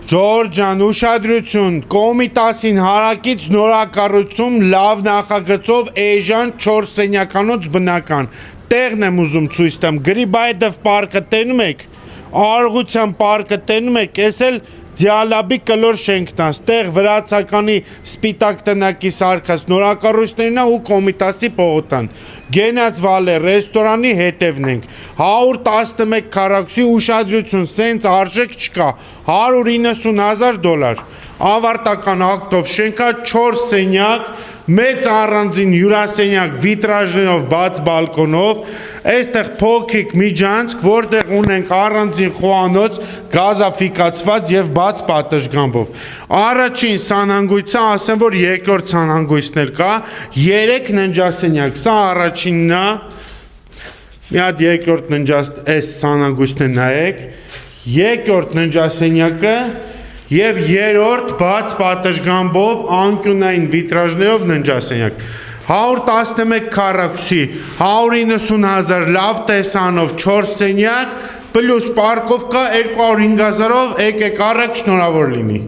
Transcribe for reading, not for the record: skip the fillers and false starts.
Ժորժան, ուշադրություն, Կոմիտասին հարակից նորակառուցում լավ նախագծով էժան 4 սենյականոց բնական։ Տեղն եմ ուզում ցույց տամ, Գրիբայեդով պարկը տենում եք, Արղության պարկը տենում եք, ես էլ Դիալաբի կլոր շենքն է, ստեղ վրացականի սպիտակ տնակի սարքած նորակառույցներն է ու Կոմիտասի պողոտան։ Գենաց վալե ռեստորանի հետևն ենք։ 111 քառակուսի ուշադրություն, սենց արժեք չկա, $190,000։ Ավարտական ակտով շենքա 4 սենյակ, մեծ առանձին հյուրասենյակ վիտրաժներով բաց բալկոնով, այստեղ փոքրիկ միջանցք, որտեղ ունենք առանձին խոհանոց, գազաֆիկացված եւ բաց պատշգամբով։ Առաջին սանհանգույցը, ասեմ, որ երկրորդ սանհանգույցն էլ կա, 3 ննջասենյակ, սա առաջինն է, մի հատ երկրորդ այս սանհանգույցն է նայեք, երկրորդ ննջասենյակը և երրորդ բաց պատշգամբով անկյունային վիտրաժներով ննջասենյակ։ 111 քառակուսի, 190,000 լավ տեսանով 4 սենյակ, պլյուս պարկովկա 205,000-ով եկեք առեք, շնորհավոր լինի։